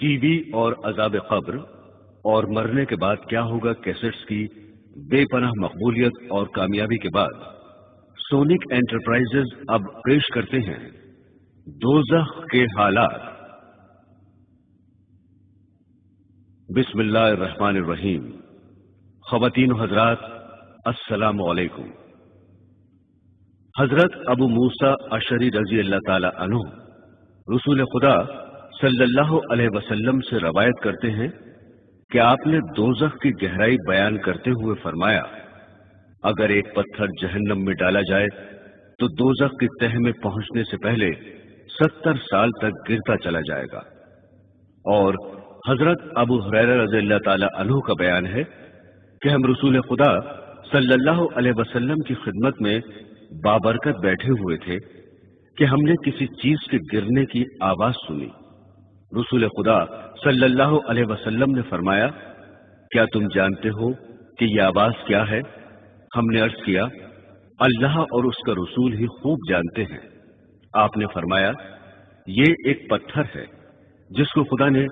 T V اور عذاب قبر اور مرنے کے بعد کیا ہوگا کیسٹس کی بے پناہ مقبولیت اور کامیابی کے بعد سونک انٹرپرائزز اب پیش کرتے ہیں دوزخ کے حالات۔ بسم اللہ الرحمن الرحیم۔ خواتین و حضرات، السلام علیکم۔ حضرت ابو موسیٰ اشعری رضی اللہ تعالی عنہ رسول خدا صلی اللہ علیہ وسلم سے روایت کرتے ہیں کہ آپ نے دوزخ کی گہرائی بیان کرتے ہوئے فرمایا، اگر ایک پتھر جہنم میں ڈالا جائے تو دوزخ کی تہہ میں پہنچنے سے پہلے 70 سال تک گرتا چلا جائے گا۔ اور حضرت ابو ہریرہ رضی اللہ تعالی عنہ کا بیان ہے کہ ہم رسول خدا صلی اللہ علیہ وسلم کی خدمت میں بابرکت بیٹھے ہوئے تھے کہ ہم نے کسی چیز کے گرنے کی آواز سنی۔ رسول خدا صلی اللہ علیہ وسلم نے فرمایا، کیا تم جانتے ہو کہ یہ آواز کیا ہے؟ ہم نے عرض کیا، اللہ اور اس کا رسول ہی خوب جانتے ہیں۔ آپ نے فرمایا، یہ ایک پتھر ہے جس کو خدا نے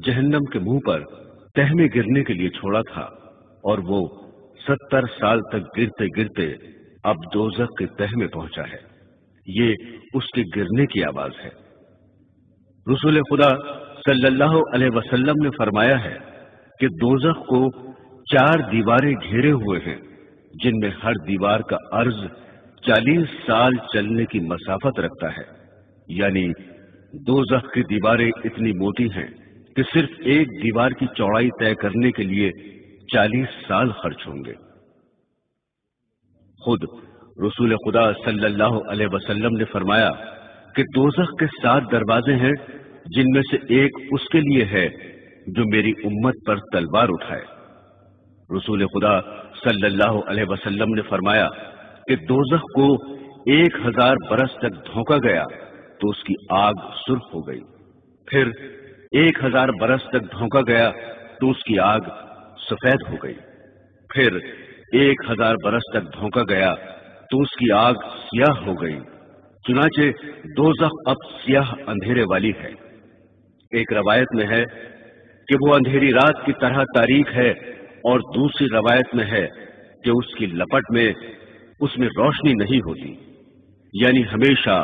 جہنم کے منہ پر تہ میں گرنے کے لیے چھوڑا تھا، اور وہ 70 سال تک گرتے گرتے اب دوزخ کے تہ میں پہنچا ہے۔ یہ اس کے گرنے کی آواز ہے۔ رسول خدا صلی اللہ علیہ وسلم نے فرمایا ہے کہ دوزخ کو 4 دیواریں گھیرے ہوئے ہیں، جن میں ہر دیوار کا عرض 40 سال چلنے کی مسافت رکھتا ہے، یعنی دوزخ کی دیواریں اتنی موٹی ہیں کہ صرف ایک دیوار کی چوڑائی طے کرنے کے لیے 40 سال خرچ ہوں گے۔ خود رسول خدا صلی اللہ علیہ وسلم نے فرمایا کہ دوزخ کے 7 دروازے ہیں، جن میں سے ایک اس کے لیے ہے جو میری امت پر تلوار اٹھائے۔ رسول خدا صلی اللہ علیہ وسلم نے فرمایا کہ دوزخ کو 1000 برس تک دھونکا گیا تو اس کی آگ سرخ ہو گئی، پھر 1000 برس تک دھونکا گیا تو اس کی آگ سفید ہو گئی، پھر 1000 برس تک دھونکا گیا تو اس کی آگ سیاہ ہو گئی۔ چنانچہ دوزخ اب سیاہ اندھیرے والی ہے۔ ایک روایت میں ہے کہ وہ اندھیری رات کی طرح تاریک ہے، اور دوسری روایت میں ہے کہ اس کی لپٹ میں اس میں روشنی نہیں ہوتی، یعنی ہمیشہ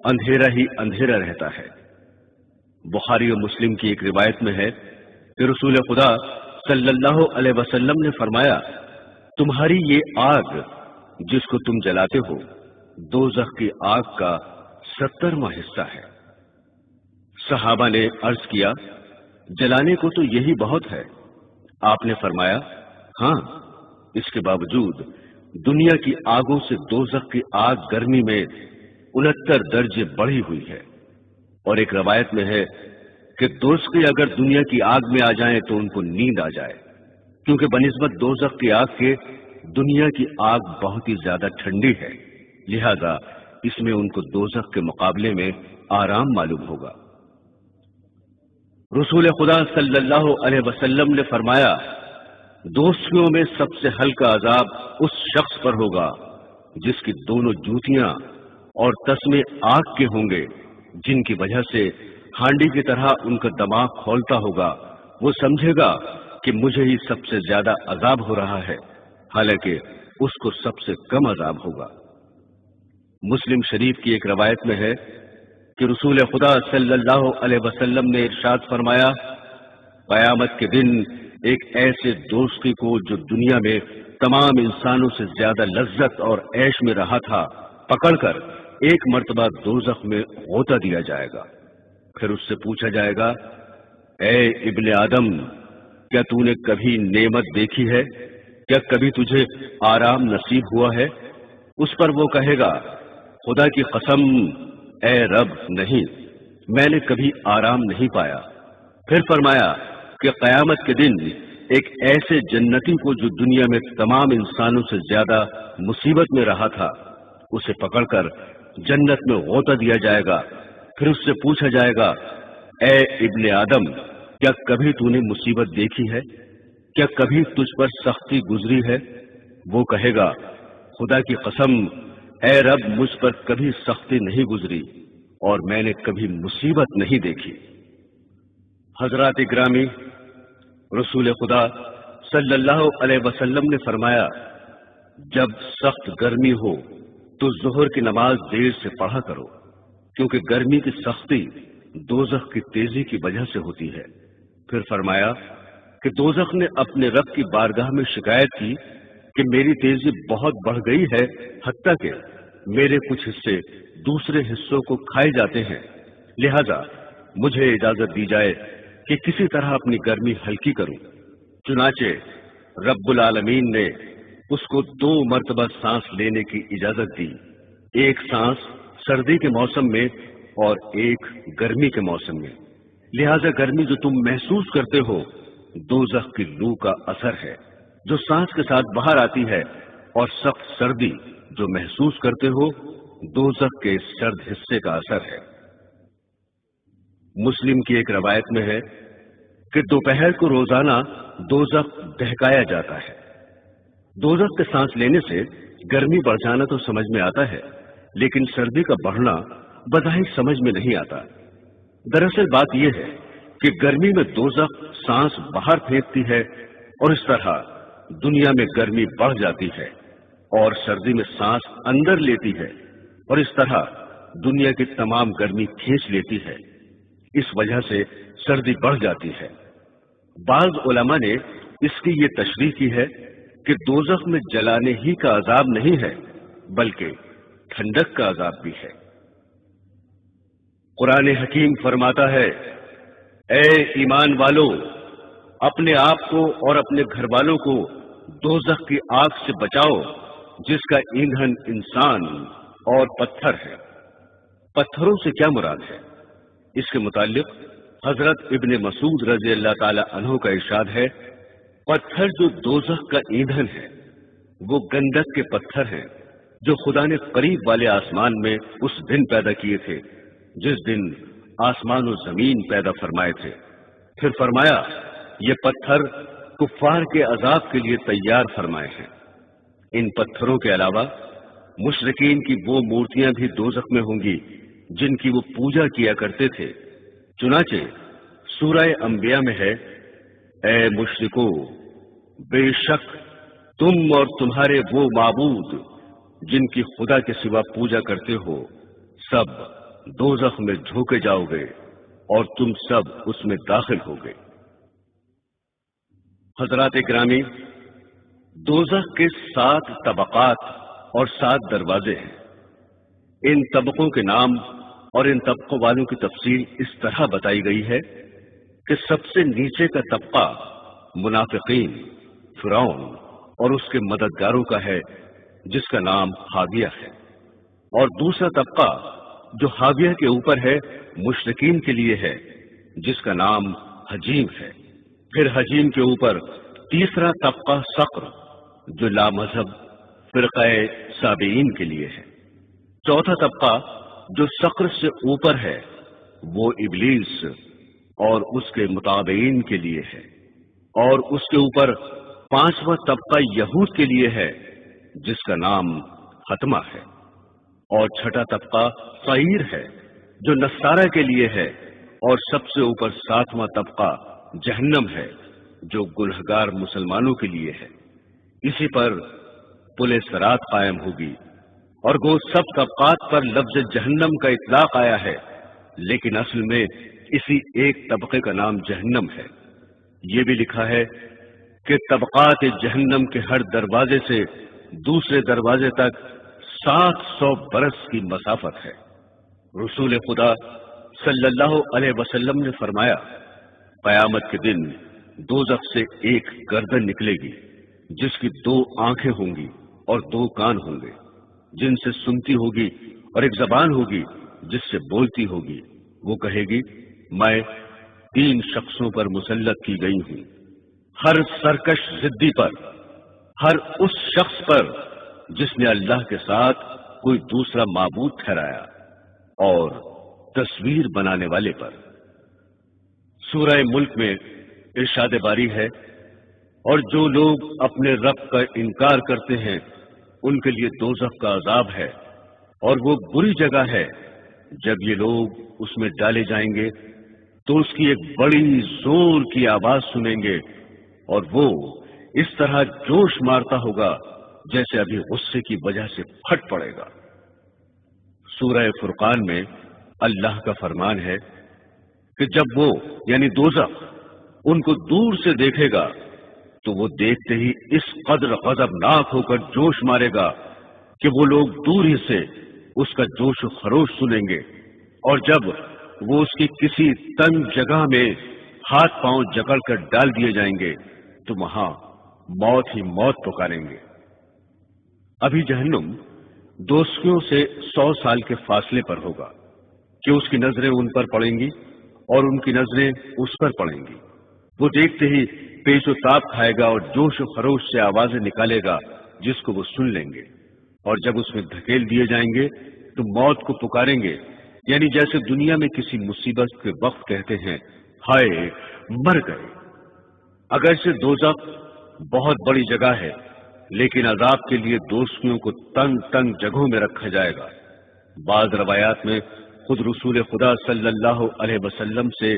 اندھیرا ہی اندھیرا رہتا ہے۔ بخاری و مسلم کی ایک روایت میں ہے کہ رسول خدا صلی اللہ علیہ وسلم نے فرمایا، تمہاری یہ آگ جس کو تم جلاتے ہو دوزخ کی آگ کا 70واں حصہ ہے۔ صحابہ نے عرض کیا، جلانے کو تو یہی بہت ہے۔ آپ نے فرمایا، ہاں، اس کے باوجود دنیا کی آگوں سے دوزخ کی آگ گرمی میں 69 درجے بڑھی ہوئی ہے۔ اور ایک روایت میں ہے کہ دوزخی اگر دنیا کی آگ میں آ جائیں تو ان کو نیند آ جائے، کیونکہ بنسبت دوزخ کی آگ کے دنیا کی آگ بہت ہی زیادہ ٹھنڈی ہے، لہذا اس میں ان کو دوزخ کے مقابلے میں آرام معلوم ہوگا۔ رسول خدا صلی اللہ علیہ وسلم نے فرمایا، دوزخیوں میں سب سے ہلکا عذاب اس شخص پر ہوگا جس کی دونوں جوتیاں اور تسمے آگ کے ہوں گے، جن کی وجہ سے ہانڈی کی طرح ان کا دماغ کھولتا ہوگا۔ وہ سمجھے گا کہ مجھے ہی سب سے زیادہ عذاب ہو رہا ہے، حالانکہ اس کو سب سے کم عذاب ہوگا۔ مسلم شریف کی ایک روایت میں ہے کہ رسول خدا صلی اللہ علیہ وسلم نے ارشاد فرمایا، قیامت کے دن ایک ایسے دوستی کو جو دنیا میں تمام انسانوں سے زیادہ لذت اور عیش میں رہا تھا پکڑ کر ایک مرتبہ دوزخ میں غوطہ دیا جائے گا، پھر اس سے پوچھا جائے گا، اے ابن آدم، کیا تو نے کبھی نعمت دیکھی ہے؟ کیا کبھی تجھے آرام نصیب ہوا ہے؟ اس پر وہ کہے گا، خدا کی قسم اے رب، نہیں، میں نے کبھی آرام نہیں پایا۔ پھر فرمایا کہ قیامت کے دن ایک ایسے جنتی کو جو دنیا میں تمام انسانوں سے زیادہ مصیبت میں رہا تھا، اسے پکڑ کر جنت میں غوطہ دیا جائے گا، پھر اس سے پوچھا جائے گا، اے ابن آدم، کیا کبھی تو نے مصیبت دیکھی ہے؟ کیا کبھی تجھ پر سختی گزری ہے؟ وہ کہے گا، خدا کی قسم اے رب، مجھ پر کبھی سختی نہیں گزری اور میں نے کبھی مصیبت نہیں دیکھی۔ حضرات گرامی، رسول خدا صلی اللہ علیہ وسلم نے فرمایا، جب سخت گرمی ہو تو ظہر کی نماز دیر سے پڑھا کرو، کیونکہ گرمی کی سختی دوزخ کی تیزی کی وجہ سے ہوتی ہے۔ پھر فرمایا کہ دوزخ نے اپنے رب کی بارگاہ میں شکایت کی کہ میری تیزی بہت بڑھ گئی ہے، حتیٰ کہ میرے کچھ حصے دوسرے حصوں کو کھائے جاتے ہیں، لہذا مجھے اجازت دی جائے کہ کسی طرح اپنی گرمی ہلکی کروں۔ چنانچہ رب العالمین نے اس کو 2 مرتبہ سانس لینے کی اجازت دی، ایک سانس سردی کے موسم میں اور ایک گرمی کے موسم میں۔ لہذا گرمی جو تم محسوس کرتے ہو دوزخ کی لو کا اثر ہے جو سانس کے ساتھ باہر آتی ہے، اور سخت سردی جو محسوس کرتے ہو دوزخ کے سرد حصے کا اثر ہے۔ مسلم کی ایک روایت میں ہے کہ دوپہر کو روزانہ دوزخ دہکایا جاتا ہے۔ دوزخ کے سانس لینے سے گرمی بڑھ جانا تو سمجھ میں آتا ہے، لیکن سردی کا بڑھنا بظاہر سمجھ میں نہیں آتا۔ دراصل بات یہ ہے کہ گرمی میں دوزخ سانس باہر پھینکتی ہے، اور اس طرح دنیا میں گرمی بڑھ جاتی ہے، اور سردی میں سانس اندر لیتی ہے، اور اس طرح دنیا کی تمام گرمی کھینچ لیتی ہے۔ اس وجہ سے سردی بڑھ جاتی ہے۔ بعض علماء نے اس کی یہ تشریح کی ہے کہ دوزخ میں جلانے ہی کا عذاب نہیں ہے، بلکہ ٹھنڈک کا عذاب بھی ہے۔ قرآن حکیم فرماتا ہے، اے ایمان والو، اپنے آپ کو اور اپنے گھر والوں کو دوزخ کی آگ سے بچاؤ، جس کا ایندھن انسان اور پتھر ہے۔ پتھروں سے کیا مراد ہے؟ اس کے متعلق حضرت ابن مسعود رضی اللہ تعالی عنہ کا ارشاد ہے، پتھر جو دوزخ کا ایندھن ہے وہ گندک کے پتھر ہیں جو خدا نے قریب والے آسمان میں اس دن پیدا کیے تھے جس دن آسمان و زمین پیدا فرمائے تھے۔ پھر فرمایا یہ پتھر کفار کے عذاب کے لیے تیار فرمائے ہیں۔ ان پتھروں کے علاوہ مشرکین کی وہ مورتیاں بھی دوزخ میں ہوں گی جن کی وہ پوجا کیا کرتے تھے۔ چنانچہ سورہ انبیاء میں ہے، اے مشرکو، بے شک تم اور تمہارے وہ معبود جن کی خدا کے سوا پوجا کرتے ہو سب دوزخ میں جھونکے جاؤ گے اور تم سب اس میں داخل ہو گے۔ حضرات گرامی، دوزخ کے 7 طبقات اور 7 دروازے ہیں۔ ان طبقوں کے نام اور ان طبقوں والوں کی تفصیل اس طرح بتائی گئی ہے کہ سب سے نیچے کا طبقہ منافقین، فرعون اور اس کے مددگاروں کا ہے جس کا نام حاویہ ہے، اور دوسرا طبقہ جو حاویہ کے اوپر ہے مشرکین کے لیے ہے جس کا نام حجیم ہے۔ پھر حجیم کے اوپر تیسرا طبقہ صقر جو لا مذہب فرقہ سابعین کے لیے ہے۔ چوتھا طبقہ جو صقر سے اوپر ہے وہ ابلیس اور اس کے متابعین کے لیے ہے، اور اس کے اوپر 5واں طبقہ یہود کے لیے ہے جس کا نام حتمہ ہے، اور چھٹا طبقہ فعیر ہے جو نصارہ کے لیے ہے، اور سب سے اوپر 7واں طبقہ جہنم ہے جو گنہگار مسلمانوں کے لیے ہے۔ اسی پر پل صراط قائم ہوگی، اور وہ سب طبقات پر لفظ جہنم کا اطلاق آیا ہے، لیکن اصل میں اسی ایک طبقے کا نام جہنم ہے۔ یہ بھی لکھا ہے کہ طبقات جہنم کے ہر دروازے سے دوسرے دروازے تک 700 برس کی مسافت ہے۔ رسول خدا صلی اللہ علیہ وسلم نے فرمایا، قیامت کے دن دوزخ سے ایک گردن نکلے گی جس کی 2 آنکھیں ہوں گی اور 2 کان ہوں گے، جن سے سنتی ہوگی، اور ایک زبان ہوگی جس سے بولتی ہوگی۔ وہ کہے گی، میں 3 شخصوں پر مسلط کی گئی ہوں، ہر سرکش ضدی پر، ہر اس شخص پر جس نے اللہ کے ساتھ کوئی دوسرا معبود ٹھہرایا، اور تصویر بنانے والے پر۔ سورہ ملک میں ارشاد باری ہے، اور جو لوگ اپنے رب کا انکار کرتے ہیں ان کے لیے دوزخ کا عذاب ہے، اور وہ بری جگہ ہے۔ جب یہ لوگ اس میں ڈالے جائیں گے تو اس کی ایک بڑی زور کی آواز سنیں گے اور وہ اس طرح جوش مارتا ہوگا جیسے ابھی غصے کی وجہ سے پھٹ پڑے گا۔ سورہ فرقان میں اللہ کا فرمان ہے کہ جب وہ یعنی دوزخ ان کو دور سے دیکھے گا تو وہ دیکھتے ہی اس قدر غضبناک ہو کر جوش مارے گا کہ وہ لوگ دور ہی سے اس کا جوش و خروش سنیں گے، اور جب وہ اس کی کسی تنگ جگہ میں ہاتھ پاؤں جکڑ کر ڈال دیے جائیں گے تو وہاں موت ہی موت پکاریں گے۔ ابھی جہنم دوستیوں سے 100 سال کے فاصلے پر ہوگا کہ اس کی نظریں ان پر پڑیں گی اور ان کی نظریں اس پر پڑیں گی۔ وہ دیکھتے ہی پیچ و تاب کھائے گا اور جوش و خروش سے آوازیں نکالے گا جس کو وہ سن لیں گے، اور جب اس میں دھکیل دیے جائیں گے تو موت کو پکاریں گے، یعنی جیسے دنیا میں کسی مصیبت کے وقت کہتے ہیں ہائے مر گئے۔ اگرچہ دوزخ بہت بڑی جگہ ہے لیکن عذاب کے لیے دوستیوں کو تنگ تنگ جگہوں میں رکھا جائے گا۔ بعض روایات میں خود رسول خدا صلی اللہ علیہ وسلم سے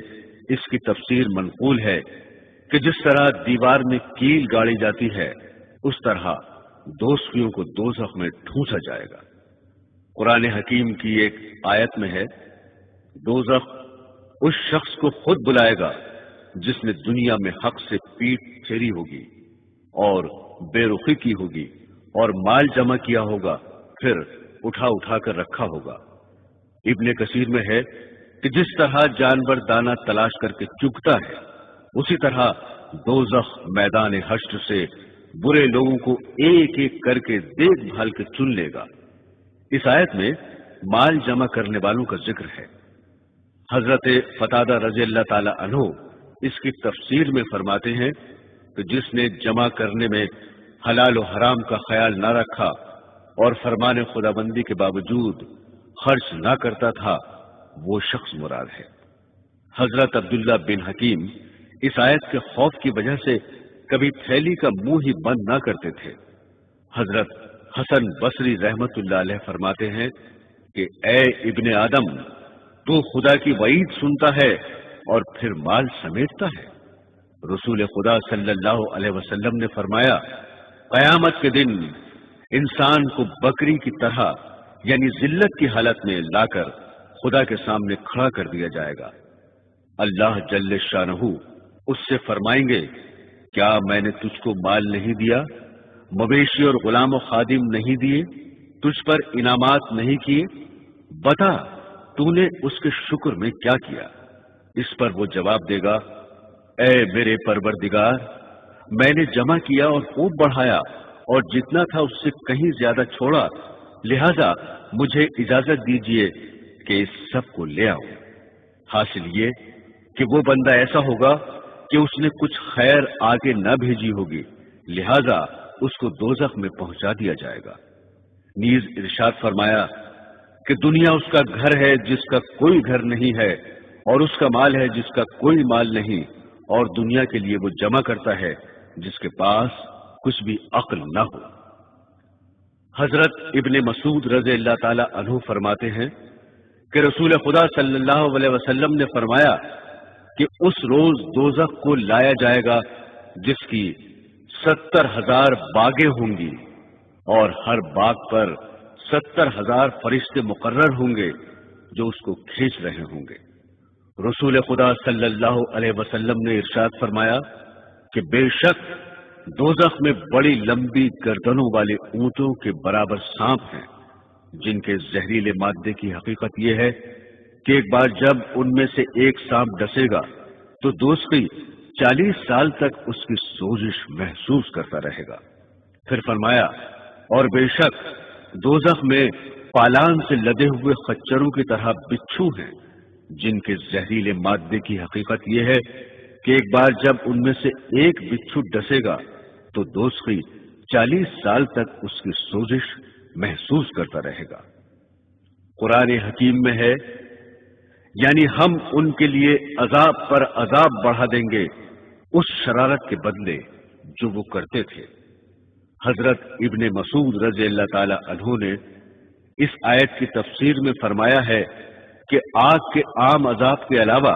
اس کی تفسیر منقول ہے کہ جس طرح دیوار میں کیل گاڑی جاتی ہے اس طرح دوستیوں کو دوزخ میں ٹھونسا جائے گا۔ قرآن حکیم کی ایک آیت میں ہے دوزخ اس شخص کو خود بلائے گا جس نے دنیا میں حق سے پیٹ پھیری ہوگی اور بے رخی کی ہوگی اور مال جمع کیا ہوگا، پھر اٹھا اٹھا کر رکھا ہوگا۔ ابن کثیر میں ہے کہ جس طرح جانور دانہ تلاش کر کے چگتا ہے اسی طرح دوزخ میدان حشر سے برے لوگوں کو ایک ایک کر کے دیکھ بھال کے چن لے گا۔ اس آیت میں مال جمع کرنے والوں کا ذکر ہے۔ حضرت قتادہ رضی اللہ تعالی عنہ اس کی تفسیر میں فرماتے ہیں کہ جس نے جمع کرنے میں حلال و حرام کا خیال نہ رکھا اور فرمان خداوندی کے باوجود خرچ نہ کرتا تھا وہ شخص مراد ہے۔ حضرت عبداللہ بن حکیم اس آیت کے خوف کی وجہ سے کبھی تھیلی کا منہ ہی بند نہ کرتے تھے۔ حضرت حسن بصری رحمت اللہ علیہ فرماتے ہیں کہ اے ابن آدم تو خدا کی وعید سنتا ہے اور پھر مال سمیٹتا ہے۔ رسول خدا صلی اللہ علیہ وسلم نے فرمایا قیامت کے دن انسان کو بکری کی طرح یعنی ذلت کی حالت میں لا کر خدا کے سامنے کھڑا کر دیا جائے گا۔ اللہ جل شانہ اس سے فرمائیں گے کیا میں نے تجھ کو مال نہیں دیا، مویشی اور غلام و خادم نہیں دیے، تجھ پر انعامات نہیں کیے؟ بتا تو نے اس کے شکر میں کیا کیا؟ اس پر وہ جواب دے گا اے میرے پروردگار میں نے جمع کیا اور خوب بڑھایا اور جتنا تھا اس سے کہیں زیادہ چھوڑا، لہذا مجھے اجازت دیجیے کہ اس سب کو لے آؤں۔ حاصل یہ کہ وہ بندہ ایسا ہوگا کہ اس نے کچھ خیر آگے نہ بھیجی ہوگی، لہذا اس کو دوزخ میں پہنچا دیا جائے گا۔ نیز ارشاد فرمایا کہ دنیا اس کا گھر ہے جس کا کوئی گھر نہیں ہے، اور اس کا مال ہے جس کا کوئی مال نہیں، اور دنیا کے لیے وہ جمع کرتا ہے جس کے پاس کچھ بھی عقل نہ ہو۔ حضرت ابن مسعود رضی اللہ تعالی عنہ فرماتے ہیں کہ رسول خدا صلی اللہ علیہ وسلم نے فرمایا کہ اس روز دوزخ کو لایا جائے گا جس کی 70,000 باغیں ہوں گی اور ہر باغ پر 70,000 فرشتے مقرر ہوں گے جو اس کو کھینچ رہے ہوں گے۔ رسول خدا صلی اللہ علیہ وسلم نے ارشاد فرمایا کہ بے شک دوزخ میں بڑی لمبی گردنوں والے اونٹوں کے برابر سانپ ہیں جن کے زہریلے مادے کی حقیقت یہ ہے کہ ایک بار جب ان میں سے ایک سانپ ڈسے گا تو دوسری 40 سال تک اس کی سوزش محسوس کرتا رہے گا۔ پھر فرمایا اور بے شک دوزخ میں پالان سے لدے ہوئے خچروں کی طرح بچھو ہیں جن کے زہریلے مادے کی حقیقت یہ ہے کہ ایک بار جب ان میں سے ایک بچھو ڈسے گا تو دوسری 40 سال تک اس کی سوزش محسوس کرتا رہے گا۔ قرآن حکیم میں ہے یعنی ہم ان کے لیے عذاب پر عذاب بڑھا دیں گے اس شرارت کے بدلے جو وہ کرتے تھے۔ حضرت ابن مسعود رضی اللہ تعالی عنہ نے اس آیت کی تفسیر میں فرمایا ہے کہ آگ کے عام عذاب کے علاوہ